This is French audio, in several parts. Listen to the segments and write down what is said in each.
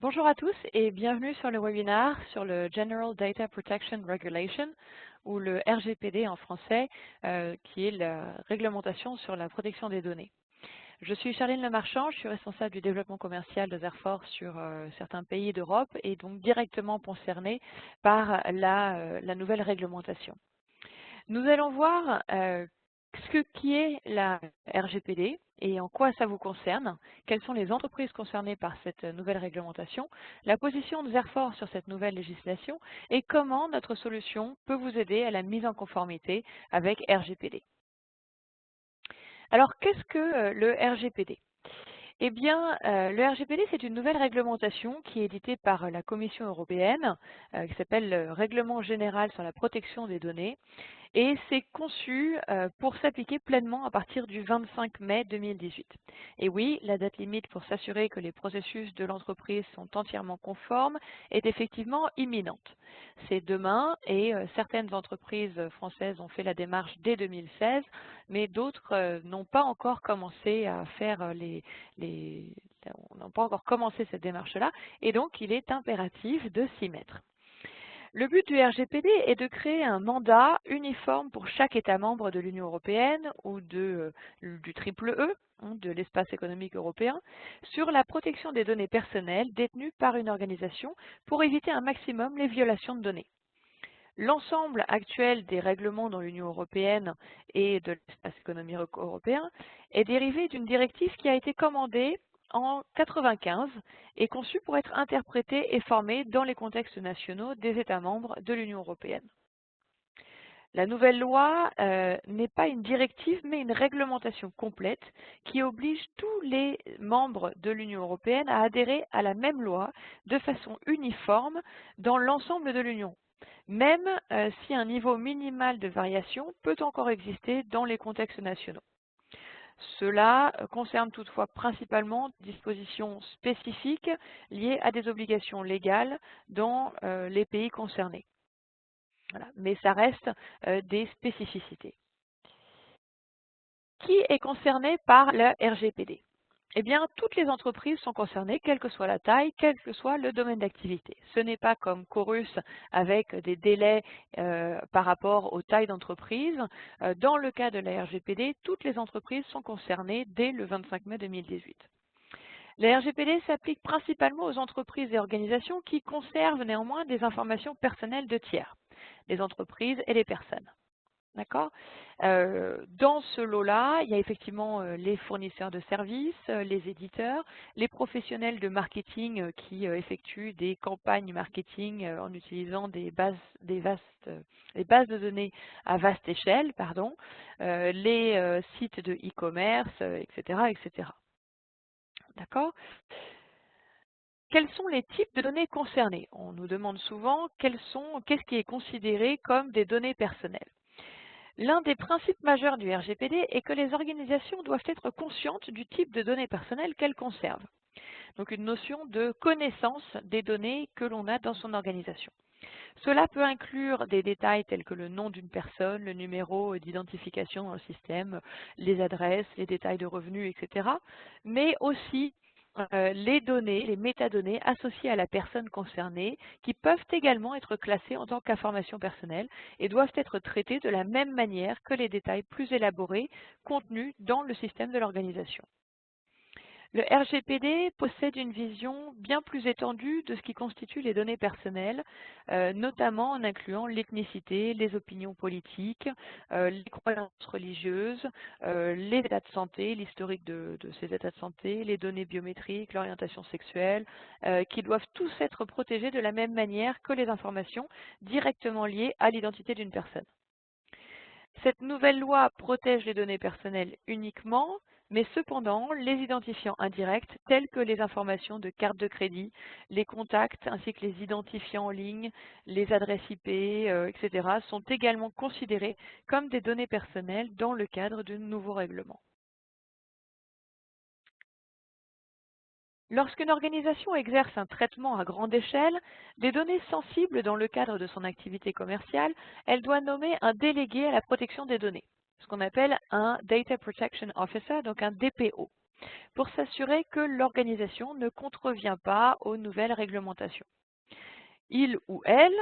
Bonjour à tous et bienvenue sur le webinaire sur le General Data Protection Regulation, ou le RGPD en français, qui est la réglementation sur la protection des données. Je suis Charline Lemarchand, je suis responsable du développement commercial de Zerfor sur certains pays d'Europe et donc directement concernée par la nouvelle réglementation. Nous allons voir qui est la RGPD et en quoi ça vous concerne, quelles sont les entreprises concernées par cette nouvelle réglementation, la position de Zerfor sur cette nouvelle législation et comment notre solution peut vous aider à la mise en conformité avec RGPD. Alors, qu'est-ce que le RGPD? Eh bien, le RGPD, c'est une nouvelle réglementation qui est éditée par la Commission européenne, qui s'appelle le Règlement général sur la protection des données, et c'est conçu pour s'appliquer pleinement à partir du 25 mai 2018. Et oui, la date limite pour s'assurer que les processus de l'entreprise sont entièrement conformes est effectivement imminente. C'est demain et certaines entreprises françaises ont fait la démarche dès 2016, mais d'autres n'ont pas encore commencé à faire n'ont pas encore commencé cette démarche-là, et donc il est impératif de s'y mettre. Le but du RGPD est de créer un mandat uniforme pour chaque État membre de l'Union européenne ou du triple E, de l'espace économique européen, sur la protection des données personnelles détenues par une organisation pour éviter un maximum les violations de données. L'ensemble actuel des règlements dans l'Union européenne et de l'espace économique européen est dérivé d'une directive qui a été commandée en 1995 et conçue pour être interprétée et formée dans les contextes nationaux des États membres de l'Union européenne. La nouvelle loi n'est pas une directive, mais une réglementation complète qui oblige tous les membres de l'Union européenne à adhérer à la même loi de façon uniforme dans l'ensemble de l'Union, même si un niveau minimal de variation peut encore exister dans les contextes nationaux. Cela concerne toutefois principalement des dispositions spécifiques liées à des obligations légales dans les pays concernés. Voilà. Mais ça reste des spécificités. Qui est concerné par le RGPD? Eh bien, toutes les entreprises sont concernées, quelle que soit la taille, quel que soit le domaine d'activité. Ce n'est pas comme Chorus avec des délais par rapport aux tailles d'entreprise. Dans le cas de la RGPD, toutes les entreprises sont concernées dès le 25 mai 2018. La RGPD s'applique principalement aux entreprises et organisations qui conservent néanmoins des informations personnelles de tiers, les entreprises et les personnes. D'accord. Dans ce lot-là, il y a effectivement les fournisseurs de services, les éditeurs, les professionnels de marketing qui effectuent des campagnes marketing en utilisant des bases de données à vaste échelle, les sites de e-commerce, etc., etc. D'accord. Quels sont les types de données concernées? On nous demande souvent qu'est-ce qui est considéré comme des données personnelles. L'un des principes majeurs du RGPD est que les organisations doivent être conscientes du type de données personnelles qu'elles conservent. Donc une notion de connaissance des données que l'on a dans son organisation. Cela peut inclure des détails tels que le nom d'une personne, le numéro d'identification dans le système, les adresses, les détails de revenus, etc. Mais aussi les données, les métadonnées associées à la personne concernée, qui peuvent également être classées en tant qu'informations personnelles et doivent être traitées de la même manière que les détails plus élaborés contenus dans le système de l'organisation. Le RGPD possède une vision bien plus étendue de ce qui constitue les données personnelles, notamment en incluant l'ethnicité, les opinions politiques, les croyances religieuses, les états de santé, l'historique de ces états de santé, les données biométriques, l'orientation sexuelle, qui doivent tous être protégés de la même manière que les informations directement liées à l'identité d'une personne. Cette nouvelle loi protège les données personnelles uniquement, mais cependant, les identifiants indirects, tels que les informations de carte de crédit, les contacts, ainsi que les identifiants en ligne, les adresses IP, etc., sont également considérés comme des données personnelles dans le cadre de nouveaux règlements. Lorsqu'une organisation exerce un traitement à grande échelle, des données sensibles dans le cadre de son activité commerciale, elle doit nommer un délégué à la protection des données, ce qu'on appelle un Data Protection Officer, donc un DPO. pour s'assurer que l'organisation ne contrevient pas aux nouvelles réglementations. Il ou elle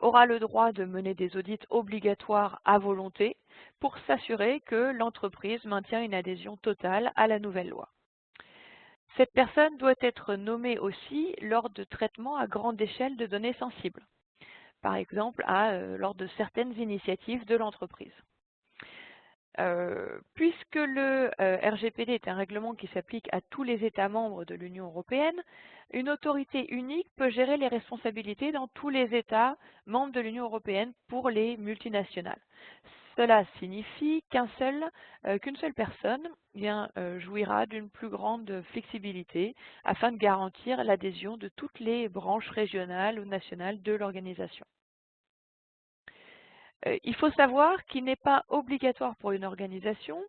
aura le droit de mener des audits obligatoires à volonté pour s'assurer que l'entreprise maintient une adhésion totale à la nouvelle loi. Cette personne doit être nommée aussi lors de traitements à grande échelle de données sensibles, par exemple lors de certaines initiatives de l'entreprise. Puisque le RGPD est un règlement qui s'applique à tous les États membres de l'Union européenne, une autorité unique peut gérer les responsabilités dans tous les États membres de l'Union européenne pour les multinationales. Cela signifie qu'une seule personne jouira d'une plus grande flexibilité afin de garantir l'adhésion de toutes les branches régionales ou nationales de l'organisation. Il faut savoir qu'il n'est pas obligatoire pour une organisation,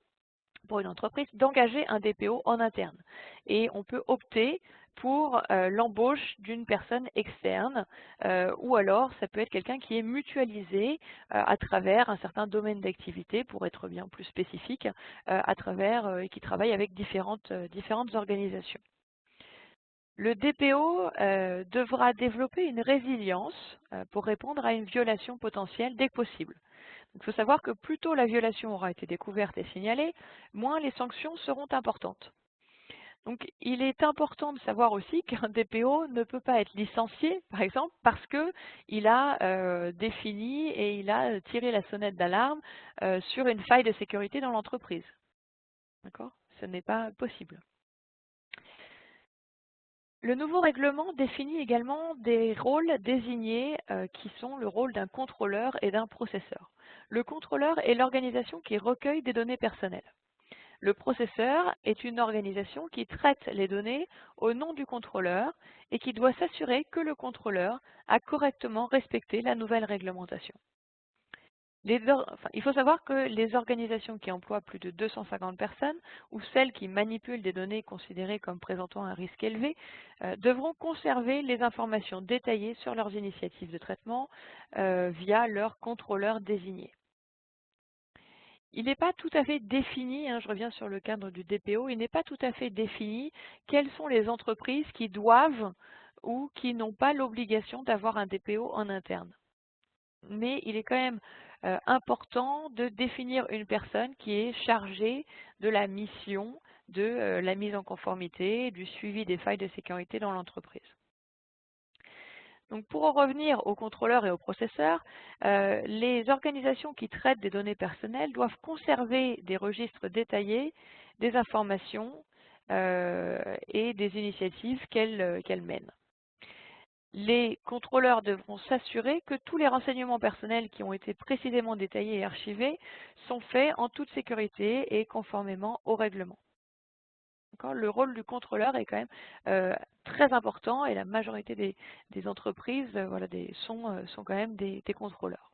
pour une entreprise, d'engager un DPO en interne. Et on peut opter pour l'embauche d'une personne externe, ou alors ça peut être quelqu'un qui est mutualisé à travers un certain domaine d'activité, pour être bien plus spécifique, et qui travaille avec différentes organisations. Le DPO devra développer une résilience pour répondre à une violation potentielle dès que possible. Il faut savoir que plus tôt la violation aura été découverte et signalée, moins les sanctions seront importantes. Donc il est important de savoir aussi qu'un DPO ne peut pas être licencié, par exemple, parce qu'il a défini et il a tiré la sonnette d'alarme sur une faille de sécurité dans l'entreprise. D'accord ? Ce n'est pas possible. Le nouveau règlement définit également des rôles désignés qui sont le rôle d'un contrôleur et d'un processeur. Le contrôleur est l'organisation qui recueille des données personnelles. Le processeur est une organisation qui traite les données au nom du contrôleur et qui doit s'assurer que le contrôleur a correctement respecté la nouvelle réglementation. Il faut savoir que les organisations qui emploient plus de 250 personnes ou celles qui manipulent des données considérées comme présentant un risque élevé devront conserver les informations détaillées sur leurs initiatives de traitement via leur contrôleur désigné. Il n'est pas tout à fait défini, je reviens sur le cadre du DPO, il n'est pas tout à fait défini quelles sont les entreprises qui doivent ou qui n'ont pas l'obligation d'avoir un DPO en interne. Mais il est quand même important de définir une personne qui est chargée de la mission de la mise en conformité, du suivi des failles de sécurité dans l'entreprise. Donc pour en revenir aux contrôleurs et aux processeurs, les organisations qui traitent des données personnelles doivent conserver des registres détaillés des informations et des initiatives qu'elles mènent. Les contrôleurs devront s'assurer que tous les renseignements personnels qui ont été précisément détaillés et archivés sont faits en toute sécurité et conformément au règlement. Le rôle du contrôleur est quand même très important et la majorité des entreprises sont quand même des contrôleurs.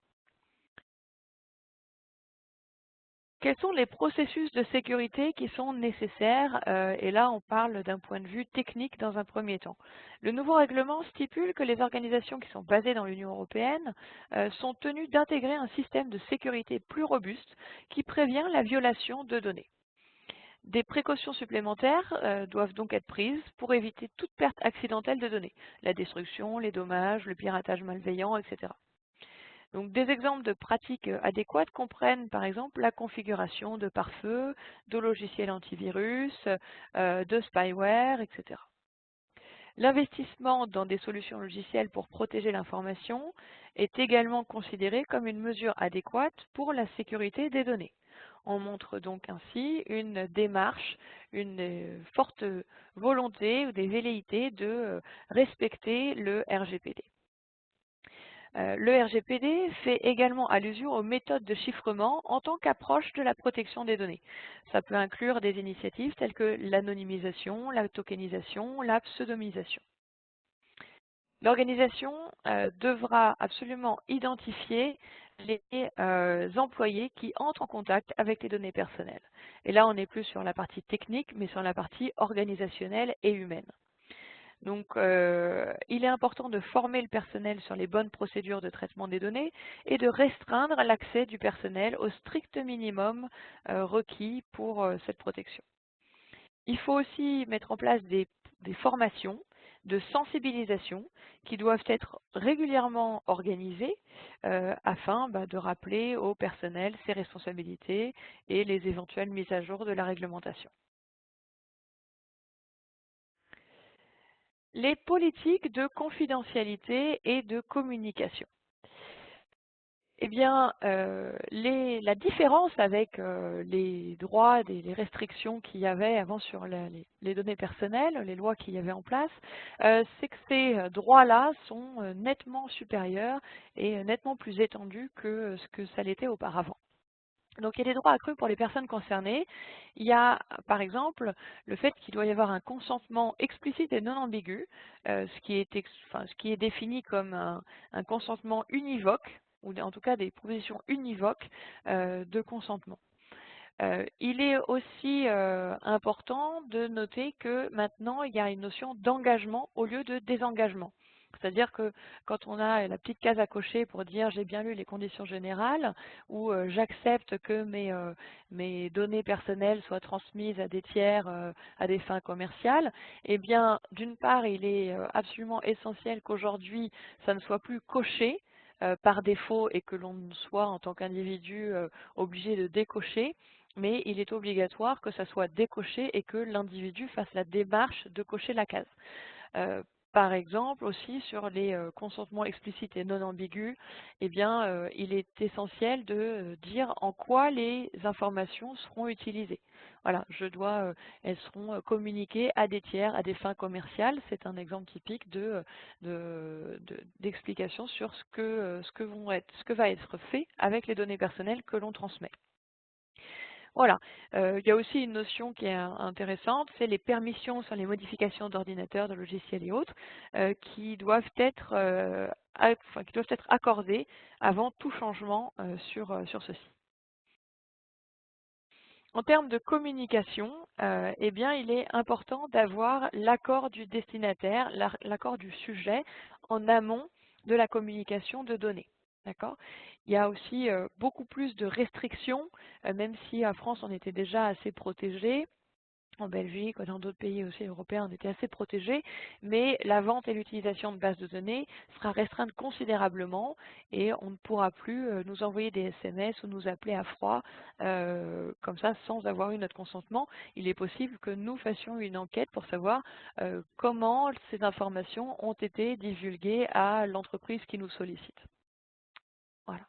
Quels sont les processus de sécurité qui sont nécessaires? Et là, on parle d'un point de vue technique dans un premier temps. Le nouveau règlement stipule que les organisations qui sont basées dans l'Union européenne sont tenues d'intégrer un système de sécurité plus robuste qui prévient la violation de données. Des précautions supplémentaires doivent donc être prises pour éviter toute perte accidentelle de données, la destruction, les dommages, le piratage malveillant, etc. Donc, des exemples de pratiques adéquates comprennent par exemple la configuration de pare-feu, de logiciels antivirus, de spyware, etc. L'investissement dans des solutions logicielles pour protéger l'information est également considéré comme une mesure adéquate pour la sécurité des données. On montre donc ainsi une démarche, une forte volonté ou des velléités de respecter le RGPD. Le RGPD fait également allusion aux méthodes de chiffrement en tant qu'approche de la protection des données. Ça peut inclure des initiatives telles que l'anonymisation, la tokenisation, la pseudonymisation. L'organisation devra absolument identifier les employés qui entrent en contact avec les données personnelles. Et là, on n'est plus sur la partie technique, mais sur la partie organisationnelle et humaine. Donc, il est important de former le personnel sur les bonnes procédures de traitement des données et de restreindre l'accès du personnel au strict minimum requis pour cette protection. Il faut aussi mettre en place des formations de sensibilisation qui doivent être régulièrement organisées afin de rappeler au personnel ses responsabilités et les éventuelles mises à jour de la réglementation. Les politiques de confidentialité et de communication. Eh bien, la différence avec les droits, les restrictions qu'il y avait avant sur les données personnelles, les lois qu'il y avait en place, c'est que ces droits-là sont nettement supérieurs et nettement plus étendus que ce que ça l'était auparavant. Donc, il y a des droits accrus pour les personnes concernées. Il y a, par exemple, le fait qu'il doit y avoir un consentement explicite et non ambigu, ce qui est défini comme un consentement univoque, ou en tout cas des propositions univoques de consentement. Il est aussi important de noter que maintenant, il y a une notion d'engagement au lieu de désengagement. C'est-à-dire que quand on a la petite case à cocher pour dire j'ai bien lu les conditions générales ou j'accepte que mes données personnelles soient transmises à des tiers à des fins commerciales, eh bien d'une part il est absolument essentiel qu'aujourd'hui ça ne soit plus coché par défaut et que l'on soit en tant qu'individu obligé de décocher, mais il est obligatoire que ça soit décoché et que l'individu fasse la démarche de cocher la case. Euh, Par exemple, aussi sur les consentements explicites et non ambigus, eh bien, il est essentiel de dire en quoi les informations seront utilisées. Voilà, elles seront communiquées à des tiers, à des fins commerciales. C'est un exemple typique d'explication sur ce que va être fait avec les données personnelles que l'on transmet. Voilà. Il y a aussi une notion qui est intéressante, c'est les permissions sur les modifications d'ordinateurs, de logiciels et autres, qui doivent être, qui doivent être accordées avant tout changement sur ceci. En termes de communication, eh bien, il est important d'avoir l'accord du destinataire, l'accord du sujet en amont de la communication de données. D'accord? Il y a aussi beaucoup plus de restrictions, même si en France on était déjà assez protégé. En Belgique, dans d'autres pays aussi européens, on était assez protégés, mais la vente et l'utilisation de bases de données sera restreinte considérablement et on ne pourra plus nous envoyer des SMS ou nous appeler à froid comme ça sans avoir eu notre consentement. Il est possible que nous fassions une enquête pour savoir comment ces informations ont été divulguées à l'entreprise qui nous sollicite. Voilà.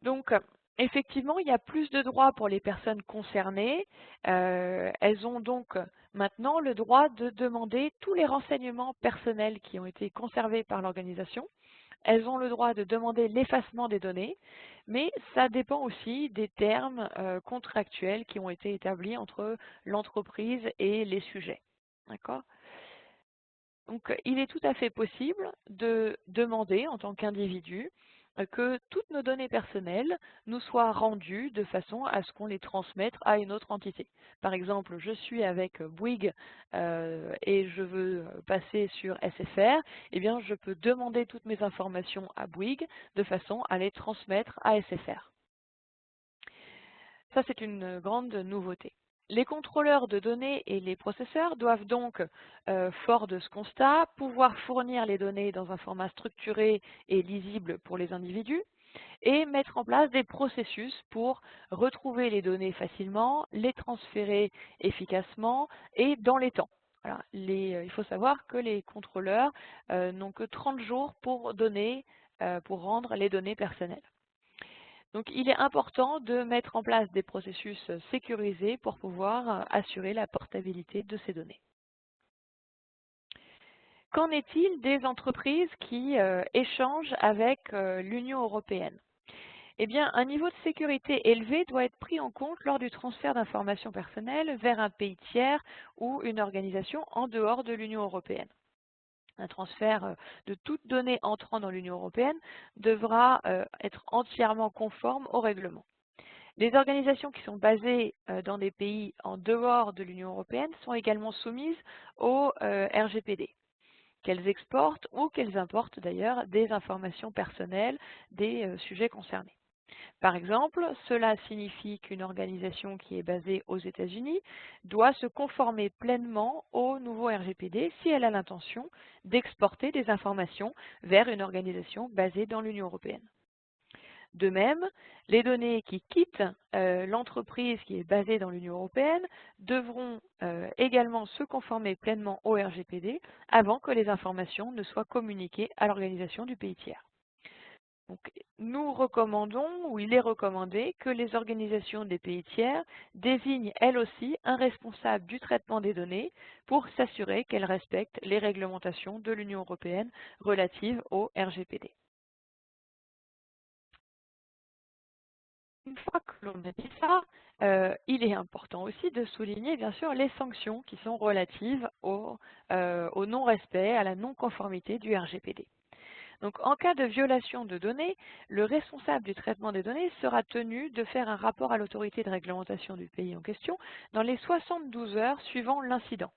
Donc, effectivement, il y a plus de droits pour les personnes concernées. Elles ont donc maintenant le droit de demander tous les renseignements personnels qui ont été conservés par l'organisation. Elles ont le droit de demander l'effacement des données, mais ça dépend aussi des termes contractuels qui ont été établis entre l'entreprise et les sujets. D'accord? Donc, il est tout à fait possible de demander en tant qu'individu que toutes nos données personnelles nous soient rendues de façon à ce qu'on les transmette à une autre entité. Par exemple, je suis avec Bouygues et je veux passer sur SFR, eh bien, je peux demander toutes mes informations à Bouygues de façon à les transmettre à SFR. Ça, c'est une grande nouveauté. Les contrôleurs de données et les processeurs doivent donc, fort de ce constat, pouvoir fournir les données dans un format structuré et lisible pour les individus et mettre en place des processus pour retrouver les données facilement, les transférer efficacement et dans les temps. Voilà. Il faut savoir que les contrôleurs n'ont que 30 jours pour rendre les données personnelles. Donc il est important de mettre en place des processus sécurisés pour pouvoir assurer la portabilité de ces données. Qu'en est-il des entreprises qui échangent avec l'Union européenne? Eh bien, un niveau de sécurité élevé doit être pris en compte lors du transfert d'informations personnelles vers un pays tiers ou une organisation en dehors de l'Union européenne. Un transfert de toute donnée entrant dans l'Union européenne devra être entièrement conforme au règlement. Les organisations qui sont basées dans des pays en dehors de l'Union européenne sont également soumises au RGPD, qu'elles exportent ou qu'elles importent d'ailleurs des informations personnelles des sujets concernés. Par exemple, cela signifie qu'une organisation qui est basée aux États-Unis doit se conformer pleinement au nouveau RGPD si elle a l'intention d'exporter des informations vers une organisation basée dans l'Union européenne. De même, les données qui quittent l'entreprise qui est basée dans l'Union européenne devront également se conformer pleinement au RGPD avant que les informations ne soient communiquées à l'organisation du pays tiers. Donc, nous recommandons, ou il est recommandé, que les organisations des pays tiers désignent elles aussi un responsable du traitement des données pour s'assurer qu'elles respectent les réglementations de l'Union européenne relatives au RGPD. Une fois que l'on a dit ça, il est important aussi de souligner bien sûr les sanctions qui sont relatives au non-respect, à la non-conformité du RGPD. Donc en cas de violation de données, le responsable du traitement des données sera tenu de faire un rapport à l'autorité de réglementation du pays en question dans les 72 heures suivant l'incident.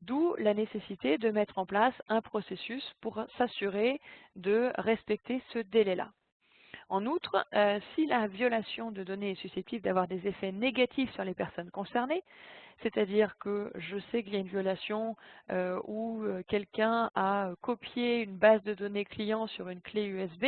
D'où la nécessité de mettre en place un processus pour s'assurer de respecter ce délai-là. En outre, si la violation de données est susceptible d'avoir des effets négatifs sur les personnes concernées, c'est-à-dire que je sais qu'il y a une violation où quelqu'un a copié une base de données client sur une clé USB,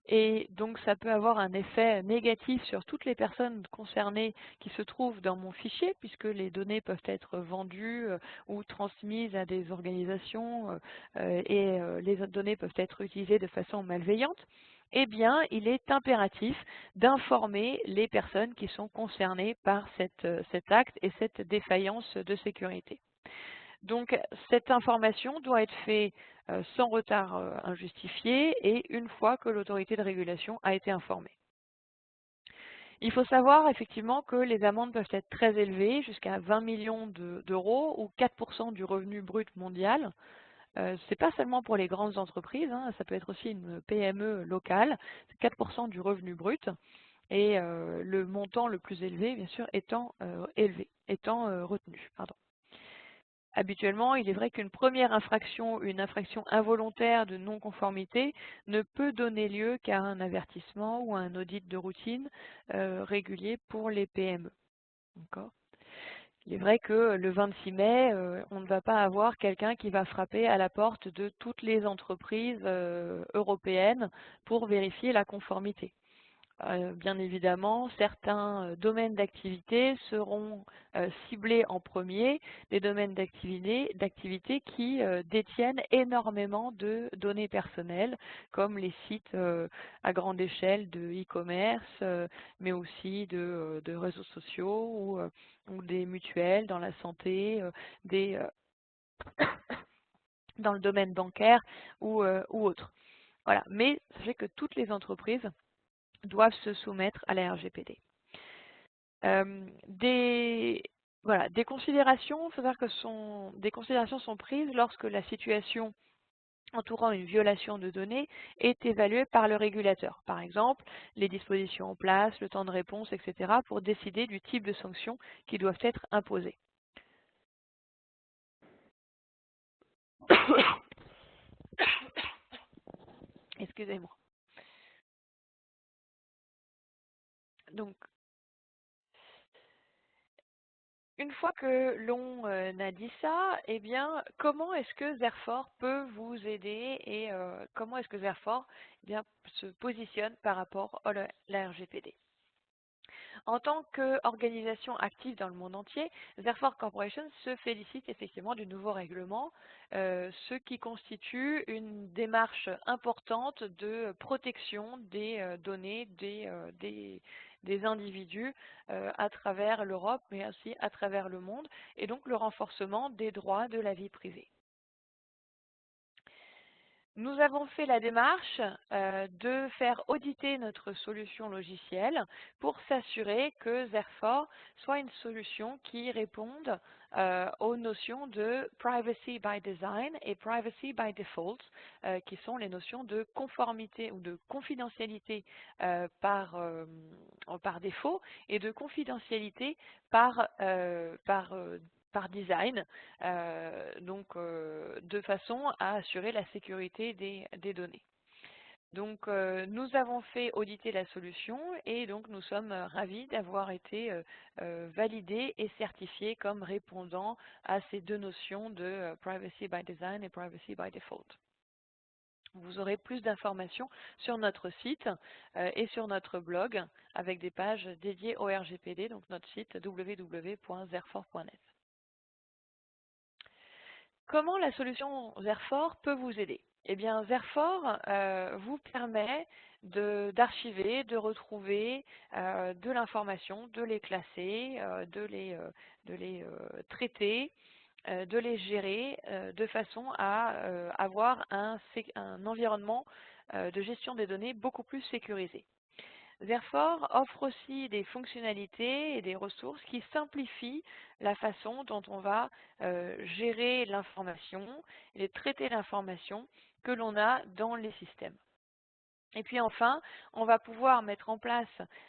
et donc ça peut avoir un effet négatif sur toutes les personnes concernées qui se trouvent dans mon fichier, puisque les données peuvent être vendues ou transmises à des organisations et les données peuvent être utilisées de façon malveillante. Eh bien, il est impératif d'informer les personnes qui sont concernées par cet acte et cette défaillance de sécurité. Donc, cette information doit être faite sans retard injustifié et une fois que l'autorité de régulation a été informée. Il faut savoir effectivement que les amendes peuvent être très élevées, jusqu'à 20 millions d'euros ou 4% du revenu brut mondial. Ce n'est pas seulement pour les grandes entreprises, hein, ça peut être aussi une PME locale, c'est 4% du revenu brut et le montant le plus élevé, bien sûr, étant retenu. Pardon. Habituellement, il est vrai qu'une première infraction, une infraction involontaire de non-conformité, ne peut donner lieu qu'à un avertissement ou à un audit de routine régulier pour les PME. Il est vrai que le 26 mai, on ne va pas avoir quelqu'un qui va frapper à la porte de toutes les entreprises européennes pour vérifier la conformité. Bien évidemment, certains domaines d'activité seront ciblés en premier, des domaines d'activité qui détiennent énormément de données personnelles, comme les sites à grande échelle de e-commerce, mais aussi de réseaux sociaux ou des mutuelles dans la santé, dans le domaine bancaire ou autre. Voilà. Mais sachez que toutes les entreprises doivent se soumettre à la RGPD. Des considérations, il faut savoir que des considérations sont prises lorsque la situation entourant une violation de données est évaluée par le régulateur. Par exemple, les dispositions en place, le temps de réponse, etc., pour décider du type de sanctions qui doivent être imposées. Excusez-moi. Donc, une fois que l'on a dit ça, eh bien, comment est-ce que Zerfor peut vous aider et comment est-ce que Zerfor se positionne par rapport à la RGPD? En tant qu'organisation active dans le monde entier, Zerfor Corporation se félicite effectivement du nouveau règlement, ce qui constitue une démarche importante de protection des données des individus à travers l'Europe, mais aussi à travers le monde, et donc le renforcement des droits de la vie privée. Nous avons fait la démarche de faire auditer notre solution logicielle pour s'assurer que Zerfor soit une solution qui réponde aux notions de privacy by design et privacy by default, qui sont les notions de conformité ou de confidentialité par défaut et de confidentialité par design, de façon à assurer la sécurité des données. Donc, nous avons fait auditer la solution et donc nous sommes ravis d'avoir été validés et certifiés comme répondant à ces deux notions de Privacy by Design et Privacy by Default. Vous aurez plus d'informations sur notre site et sur notre blog avec des pages dédiées au RGPD, donc notre site www.zerfor.net. Comment la solution Zerfor peut vous aider? Eh bien, Zerfor vous permet d'archiver, de retrouver de l'information, de les classer, de les traiter, de les gérer de façon à avoir un environnement de gestion des données beaucoup plus sécurisé. Zerfor offre aussi des fonctionnalités et des ressources qui simplifient la façon dont on va gérer l'information et traiter l'information que l'on a dans les systèmes. Et puis enfin, on va pouvoir mettre en place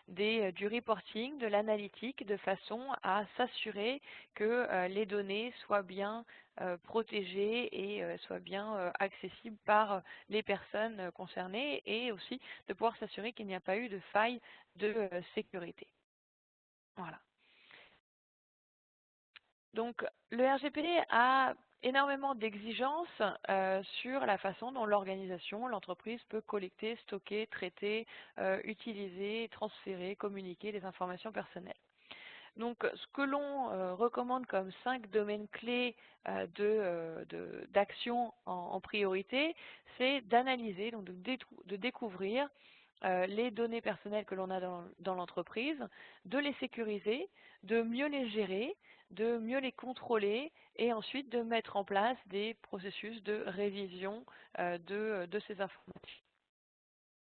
du reporting, de l'analytique, de façon à s'assurer que les données soient bien protégées et soient bien accessibles par les personnes concernées et aussi de pouvoir s'assurer qu'il n'y a pas eu de faille de sécurité. Voilà. Donc, le RGPD a énormément d'exigences sur la façon dont l'organisation, l'entreprise peut collecter, stocker, traiter, utiliser, transférer, communiquer des informations personnelles. Donc, ce que l'on recommande comme 5 domaines clés d'action en priorité, c'est d'analyser, donc de découvrir les données personnelles que l'on a dans l'entreprise, de les sécuriser, de mieux les gérer, de mieux les contrôler et ensuite de mettre en place des processus de révision de ces informations.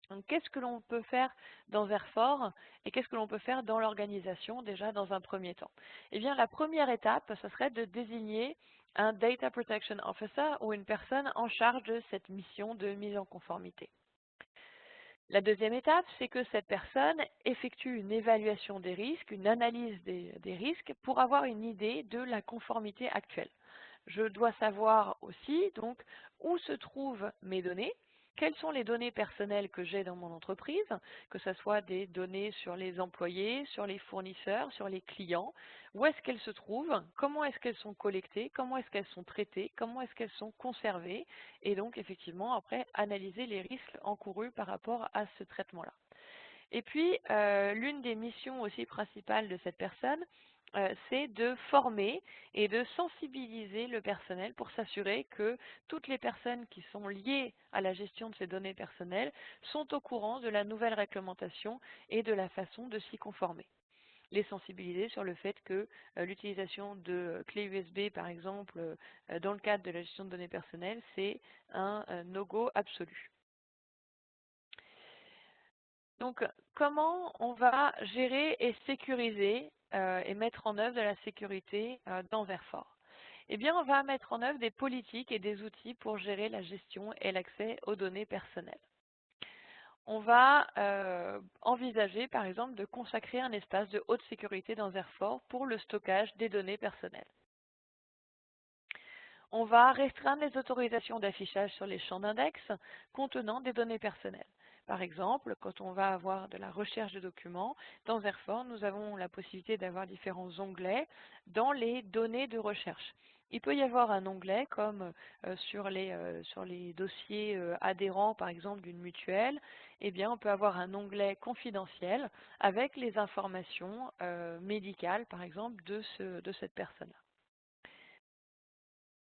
Donc, qu'est-ce que l'on peut faire dans Zerfor et qu'est-ce que l'on peut faire dans l'organisation déjà dans un premier temps? Eh bien, la première étape, ce serait de désigner un Data Protection Officer ou une personne en charge de cette mission de mise en conformité. La deuxième étape, c'est que cette personne effectue une évaluation des risques, une analyse des risques pour avoir une idée de la conformité actuelle. Je dois savoir aussi donc où se trouvent mes données, quelles sont les données personnelles que j'ai dans mon entreprise, que ce soit des données sur les employés, sur les fournisseurs, sur les clients, où est-ce qu'elles se trouvent, comment est-ce qu'elles sont collectées, comment est-ce qu'elles sont traitées, comment est-ce qu'elles sont conservées, et donc effectivement après analyser les risques encourus par rapport à ce traitement-là. Et puis, l'une des missions aussi principales de cette personne, c'est de former et de sensibiliser le personnel pour s'assurer que toutes les personnes qui sont liées à la gestion de ces données personnelles sont au courant de la nouvelle réglementation et de la façon de s'y conformer. Les sensibiliser sur le fait que l'utilisation de clés USB, par exemple, dans le cadre de la gestion de données personnelles, c'est un no-go absolu. Donc, comment on va gérer et sécuriser et mettre en œuvre de la sécurité dans Zerfor? Eh bien, on va mettre en œuvre des politiques et des outils pour gérer la gestion et l'accès aux données personnelles. On va envisager, par exemple, de consacrer un espace de haute sécurité dans Zerfor pour le stockage des données personnelles. On va restreindre les autorisations d'affichage sur les champs d'index contenant des données personnelles. Par exemple, quand on va avoir de la recherche de documents, dans Zerfor, nous avons la possibilité d'avoir différents onglets dans les données de recherche. Il peut y avoir un onglet comme sur les dossiers adhérents, par exemple, d'une mutuelle. Eh bien, on peut avoir un onglet confidentiel avec les informations médicales, par exemple, de cette personne-là.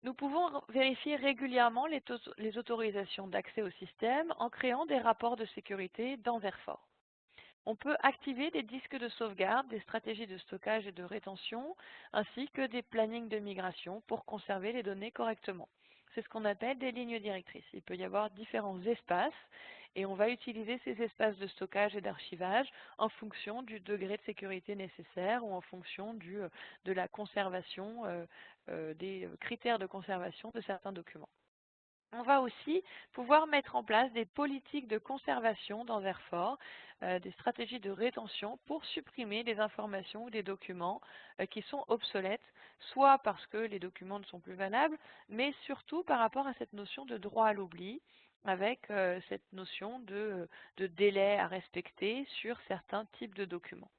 Nous pouvons vérifier régulièrement les autorisations d'accès au système en créant des rapports de sécurité dans Zerfor. On peut activer des disques de sauvegarde, des stratégies de stockage et de rétention, ainsi que des plannings de migration pour conserver les données correctement. C'est ce qu'on appelle des lignes directrices. Il peut y avoir différents espaces et on va utiliser ces espaces de stockage et d'archivage en fonction du degré de sécurité nécessaire ou en fonction de la conservation, des critères de conservation de certains documents. On va aussi pouvoir mettre en place des politiques de conservation dans Zerfor, des stratégies de rétention pour supprimer des informations ou des documents qui sont obsolètes, soit parce que les documents ne sont plus valables, mais surtout par rapport à cette notion de droit à l'oubli, avec cette notion de délai à respecter sur certains types de documents.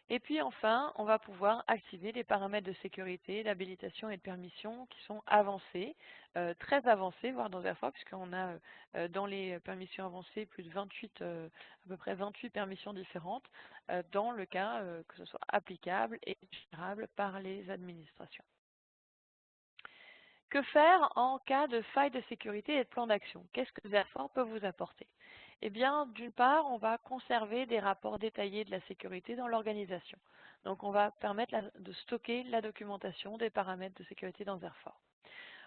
Et puis enfin, on va pouvoir activer les paramètres de sécurité, d'habilitation et de permission qui sont avancés, très avancés, voire dans Airflow, puisqu'on a dans les permissions avancées plus de 28, à peu près 28 permissions différentes, dans le cas que ce soit applicable et gérable par les administrations. Que faire en cas de faille de sécurité et de plan d'action? Qu'est-ce que Airflow peut vous apporter? Eh bien, d'une part, on va conserver des rapports détaillés de la sécurité dans l'organisation. Donc, on va permettre de stocker la documentation des paramètres de sécurité dans Airflow.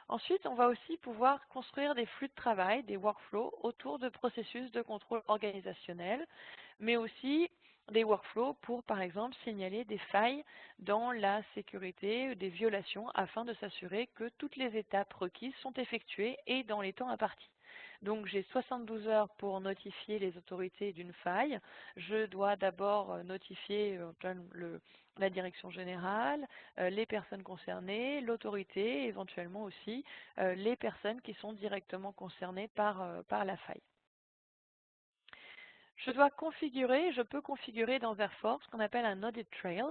Ensuite, on va aussi pouvoir construire des flux de travail, des workflows autour de processus de contrôle organisationnel, mais aussi des workflows pour, par exemple, signaler des failles dans la sécurité, des violations, afin de s'assurer que toutes les étapes requises sont effectuées et dans les temps impartis. Donc j'ai 72 heures pour notifier les autorités d'une faille. Je dois d'abord notifier la direction générale, les personnes concernées, l'autorité, éventuellement aussi les personnes qui sont directement concernées par la faille. Je peux configurer dans Airflow ce qu'on appelle un audit trail,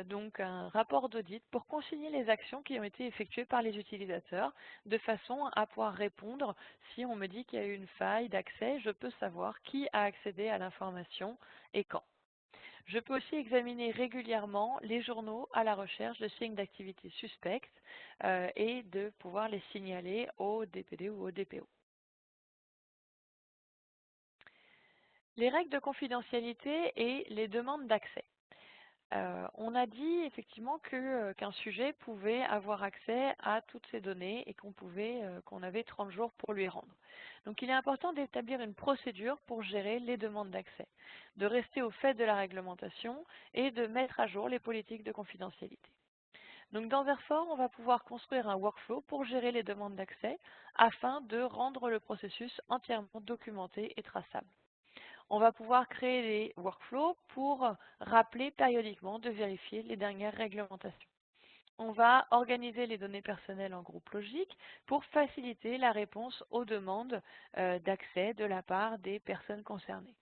donc un rapport d'audit pour consigner les actions qui ont été effectuées par les utilisateurs, de façon à pouvoir répondre si on me dit qu'il y a eu une faille d'accès, je peux savoir qui a accédé à l'information et quand. Je peux aussi examiner régulièrement les journaux à la recherche de signes d'activité suspectes et de pouvoir les signaler au DPD ou au DPO. Les règles de confidentialité et les demandes d'accès. On a dit effectivement qu'un sujet pouvait avoir accès à toutes ces données et qu'on avait 30 jours pour lui rendre. Donc il est important d'établir une procédure pour gérer les demandes d'accès, de rester au fait de la réglementation et de mettre à jour les politiques de confidentialité. Donc dans Airflow, on va pouvoir construire un workflow pour gérer les demandes d'accès afin de rendre le processus entièrement documenté et traçable. On va pouvoir créer des workflows pour rappeler périodiquement de vérifier les dernières réglementations. On va organiser les données personnelles en groupes logiques pour faciliter la réponse aux demandes d'accès de la part des personnes concernées.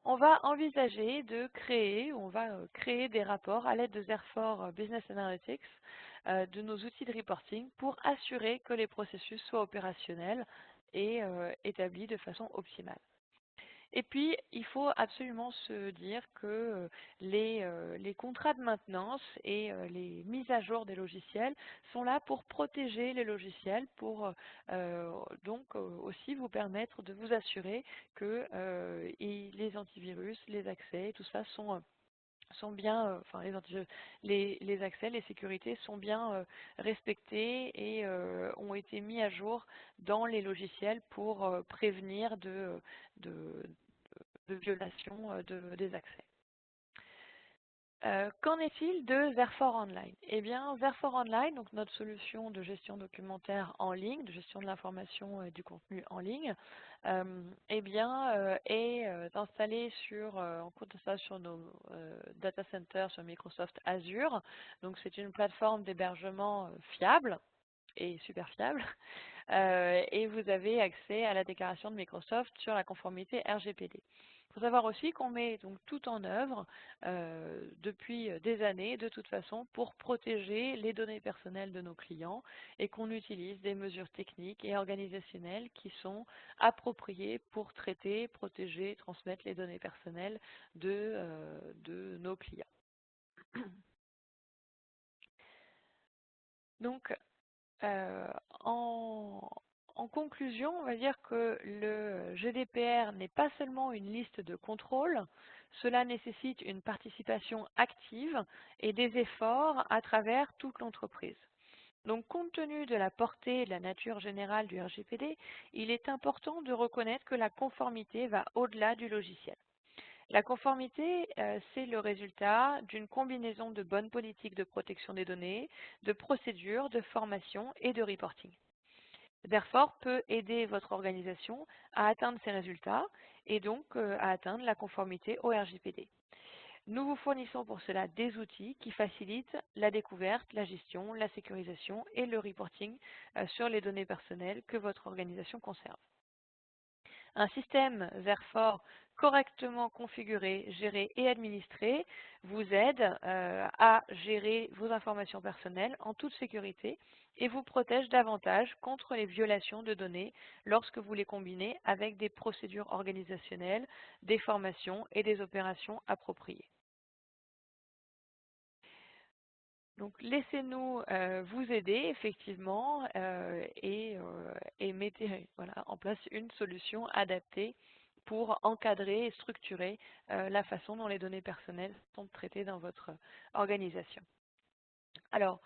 On va envisager on va créer des rapports à l'aide de Airflow Business Analytics, de nos outils de reporting, pour assurer que les processus soient opérationnels et établis de façon optimale. Et puis, il faut absolument se dire que les contrats de maintenance et les mises à jour des logiciels sont là pour protéger les logiciels, pour donc aussi vous permettre de vous assurer que les antivirus, les accès, tout ça sont bien, enfin les accès, les sécurités sont bien respectés et ont été mis à jour dans les logiciels pour prévenir de, de violation des accès. Qu'en est-il de Verfor Online? Eh bien, Verfor Online, donc notre solution de gestion documentaire en ligne, de gestion de l'information et du contenu en ligne, est installée en cours d'installation sur nos data centers sur Microsoft Azure. Donc, c'est une plateforme d'hébergement fiable et super fiable. Et vous avez accès à la déclaration de Microsoft sur la conformité RGPD. Il faut savoir aussi qu'on met donc tout en œuvre depuis des années, de toute façon, pour protéger les données personnelles de nos clients et qu'on utilise des mesures techniques et organisationnelles qui sont appropriées pour traiter, protéger, transmettre les données personnelles de nos clients. Donc, euh, en, en conclusion, on va dire que le GDPR n'est pas seulement une liste de contrôles, cela nécessite une participation active et des efforts à travers toute l'entreprise. Donc, compte tenu de la portée et de la nature générale du RGPD, il est important de reconnaître que la conformité va au-delà du logiciel. La conformité, c'est le résultat d'une combinaison de bonnes politiques de protection des données, de procédures, de formation et de reporting. Therefore peut aider votre organisation à atteindre ces résultats et donc à atteindre la conformité au RGPD. Nous vous fournissons pour cela des outils qui facilitent la découverte, la gestion, la sécurisation et le reporting sur les données personnelles que votre organisation conserve. Un système Verfort correctement configuré, géré et administré vous aide à gérer vos informations personnelles en toute sécurité et vous protège davantage contre les violations de données lorsque vous les combinez avec des procédures organisationnelles, des formations et des opérations appropriées. Donc laissez-nous vous aider effectivement et mettez voilà, en place une solution adaptée pour encadrer et structurer la façon dont les données personnelles sont traitées dans votre organisation. Alors,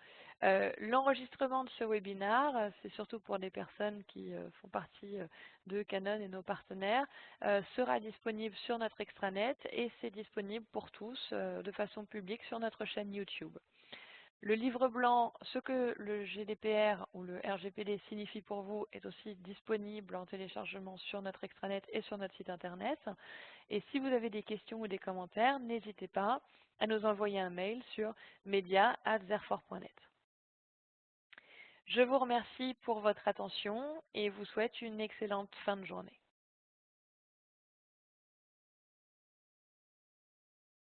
l'enregistrement de ce webinaire, c'est surtout pour des personnes qui font partie de Canon et nos partenaires, sera disponible sur notre extranet et c'est disponible pour tous de façon publique sur notre chaîne YouTube. Le livre blanc, ce que le GDPR ou le RGPD signifie pour vous, est aussi disponible en téléchargement sur notre extranet et sur notre site internet. Et si vous avez des questions ou des commentaires, n'hésitez pas à nous envoyer un mail sur media@zerfort.net. Je vous remercie pour votre attention et vous souhaite une excellente fin de journée.